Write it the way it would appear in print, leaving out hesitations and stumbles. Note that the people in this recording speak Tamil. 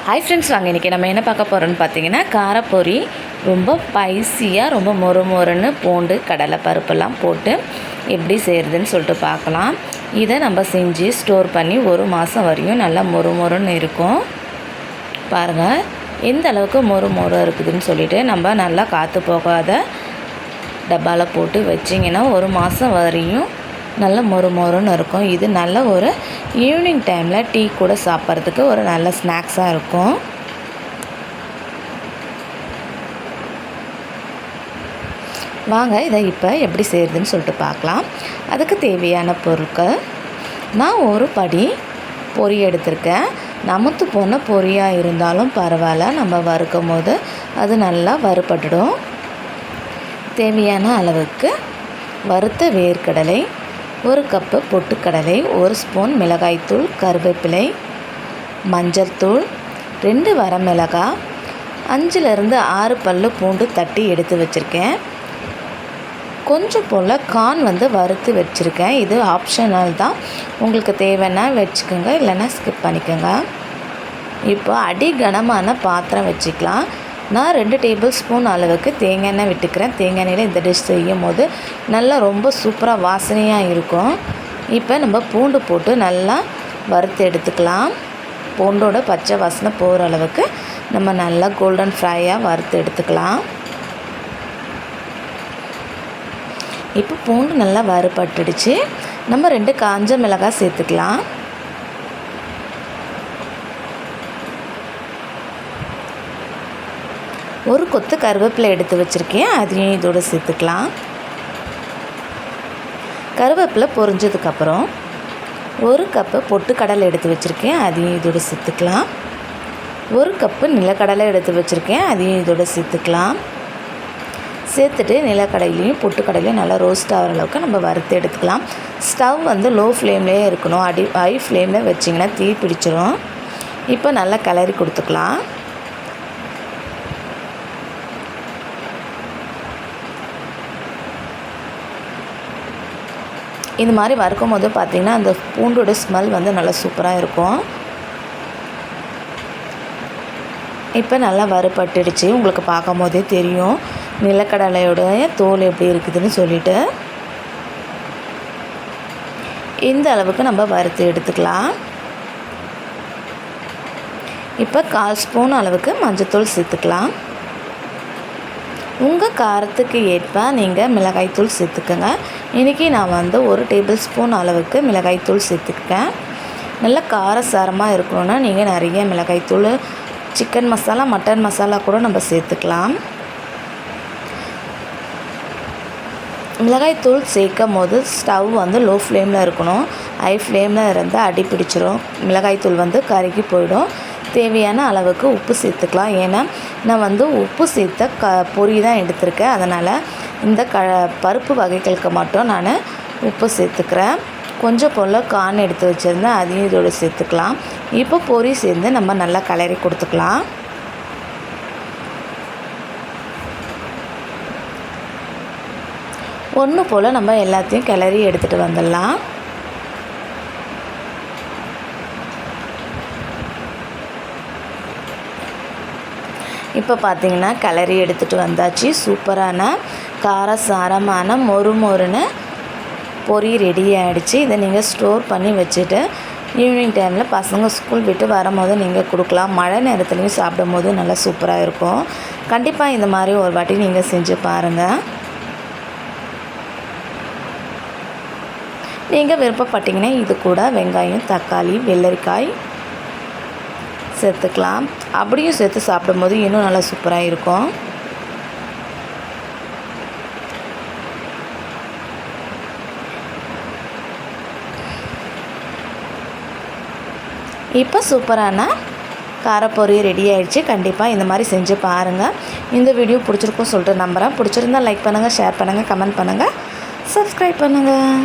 ஹாய் ஃப்ரெண்ட்ஸ், வாங்க இன்றைக்கி நம்ம என்ன பார்க்க போகிறோன்னு பார்த்தீங்கன்னா காரப்பொரி. ரொம்ப ஸ்பைசியாக, ரொம்ப மொறு மொறுன்னு பூண்டு கடலை பருப்பெல்லாம் போட்டு எப்படி செய்கிறதுன்னு சொல்லிட்டு பார்க்கலாம். இதை நம்ம செஞ்சு ஸ்டோர் பண்ணி 1 மாதம் வரையும் நல்லா மொறு மொறுன்னு இருக்கும். பாருங்கள் எந்த அளவுக்கு மொறு மொறு இருக்குதுன்னு சொல்லிவிட்டு நம்ம நல்லா காற்று போகாத டப்பாவில் போட்டு வச்சிங்கன்னா 1 மாதம் வரையும் நல்ல மொறு மொறுன்னு இருக்கும். இது நல்ல ஒரு ஈவினிங் டைமில் டீ கூட சாப்பிட்றதுக்கு ஒரு நல்ல ஸ்நாக்ஸாக இருக்கும். வாங்க இதை இப்போ எப்படி செய்கிறதுன்னு சொல்லிட்டு பார்க்கலாம். அதுக்கு தேவையான பொருட்கள், நான் ஒரு படி பொரி எடுத்திருக்கேன். நமுத்து போன பொரியாக இருந்தாலும் பரவாயில்ல, நம்ம வறுக்கும் போது அது நல்லா வறுபட்டுடும். தேவையான அளவுக்கு வறுத்த வேர்க்கடலை, 1 கப்பு பொட்டுக்கடலை, 1 ஸ்பூன் மிளகாய்த்தூள், கருவேப்பிலை, மஞ்சள் தூள், 2 வரமிளகாய், 5லேருந்து 6 பல்லு பூண்டு தட்டி எடுத்து வச்சுருக்கேன். கொஞ்சம் போல் கார்ன் வறுத்து வச்சுருக்கேன். இது ஆப்ஷனல் தான், உங்களுக்கு தேவைன்னா வச்சுக்கோங்க, இல்லைன்னா ஸ்கிப் பண்ணிக்கோங்க. இப்போ அடி கனமான பாத்திரம் வச்சுக்கலாம். நான் 2 டேபிள் ஸ்பூன் அளவுக்கு தேங்காய் எண்ணெய் விட்டுக்கிறேன். தேங்காய் எண்ணெயில் இந்த டிஷ் செய்யும் போது நல்லா ரொம்ப சூப்பராக வாசனையாக இருக்கும். இப்போ நம்ம பூண்டு போட்டு நல்லா வறுத்து எடுத்துக்கலாம். பூண்டோட பச்சை வாசனை போகிற அளவுக்கு நம்ம நல்லா கோல்டன் ஃப்ரையாக வறுத்து எடுத்துக்கலாம். இப்போ பூண்டு நல்லா வறுபட்டுடுச்சு. நம்ம 2 காஞ்ச மிளகாய் சேர்த்துக்கலாம். ஒரு கொத்து கருவேப்பிலை எடுத்து வச்சுருக்கேன், அதையும் இதோடு சேர்த்துக்கலாம். கருவேப்பிலை பொரிஞ்சதுக்கப்புறம் 1 கப்பு பொட்டுக்கடலை எடுத்து வச்சுருக்கேன், அதையும் இதோடு சேர்த்துக்கலாம். 1 கப்பு நிலக்கடலை எடுத்து வச்சுருக்கேன், அதையும் இதோடு சேர்த்துக்கலாம். சேர்த்துட்டு நிலக்கடலையும் பொட்டுக்கடலையும் நல்லா ரோஸ்ட் ஆகிற அளவுக்கு நம்ம வறுத்து எடுத்துக்கலாம். ஸ்டவ் லோ ஃப்ளேம்லேயே இருக்கணும். ஹை ஃப்ளேமில் வச்சிங்கன்னா தீ பிடிச்சிரும். இப்போ நல்லா கிளறி கொடுத்துக்கலாம். இந்த மாதிரி வறுக்கும் போது பார்த்திங்கன்னா அந்த பூண்டோட ஸ்மெல் நல்லா சூப்பராக இருக்கும். இப்போ நல்லா வறுபட்டுடுச்சு. உங்களுக்கு பார்க்கும் போதே தெரியும் நிலக்கடலையோடைய தோல் எப்படி இருக்குதுன்னு சொல்லிட்டு. இந்த அளவுக்கு நம்ம வறுத்து எடுத்துக்கலாம். இப்போ 1/4 ஸ்பூன் அளவுக்கு மஞ்சள்தூள் சேர்த்துக்கலாம். உங்கள் காரத்துக்கு ஏற்ப நீங்கள் மிளகாய்த்தூள் சேர்த்துக்கோங்க. இன்றைக்கி நான் 1 டேபிள் ஸ்பூன் அளவுக்கு மிளகாய்த்தூள் சேர்த்துக்கிட்டேன். நல்லா காரசாரமாக இருக்கணுன்னா நீங்கள் நிறைய மிளகாய்த்தூள், சிக்கன் மசாலா, மட்டன் மசாலா கூட நம்ம சேர்த்துக்கலாம். மிளகாய்த்தூள் சேர்க்கும் போது ஸ்டவ் லோ ஃப்ளேமில் இருக்கணும். ஹை ஃப்ளேமில் இருந்தால் அடி பிடிச்சிரும். மிளகாய்த்தூள் கருகி போயிடும். தேவையான அளவுக்கு உப்பு சேர்த்துக்கலாம். ஏன்னா நான் உப்பு சேர்த்த பொரி தான் எடுத்திருக்கேன். அதனால் இந்த பருப்பு வகைகளுக்கு மட்டும் நான் உப்பு சேர்த்துக்கிறேன். கொஞ்சம் போல் கார்ன் எடுத்து வச்சுருந்தேன், அதையும் இதோடு சேர்த்துக்கலாம். இப்போ பொரி சேர்ந்து நம்ம நல்லா கிளறி கொடுத்துக்கலாம். ஒன்று போல் நம்ம எல்லாத்தையும் கிளறி எடுத்துகிட்டு வந்துடலாம். இப்போ பார்த்திங்கன்னா கிளறி எடுத்துகிட்டு வந்தாச்சு. சூப்பரான காரசாரமான மொறு மொறுன்னு பொரி ரெடி ஆகிடுச்சு. இதை நீங்கள் ஸ்டோர் பண்ணி வச்சுட்டு ஈவினிங் டைமில் பசங்க ஸ்கூல் விட்டு வரும்போது நீங்கள் கொடுக்கலாம். மழை நேரத்துலையும் சாப்பிடும் போது நல்லா சூப்பராக இருக்கும். கண்டிப்பாக இந்த மாதிரி ஒரு வாட்டி நீங்கள் செஞ்சு பாருங்கள். நீங்கள் விருப்பப்பட்டீங்கன்னா இது கூட வெங்காயம், தக்காளி, வெள்ளரிக்காய் சேர்த்துக்கலாம். அப்படியும் சேர்த்து சாப்பிடும்போது இன்னும் நல்லா சூப்பராக இருக்கும். இப்போ சூப்பரான காரப்பொரி ரெடி ஆகிடுச்சு. கண்டிப்பாக இந்த மாதிரி செஞ்சு பாருங்கள். இந்த வீடியோ பிடிச்சிருக்கும் சொல்லிட்டு நம்புகிறேன். பிடிச்சிருந்தால் லைக் பண்ணுங்கள், ஷேர் பண்ணுங்கள், கமெண்ட் பண்ணுங்கள், சப்ஸ்கிரைப் பண்ணுங்கள்.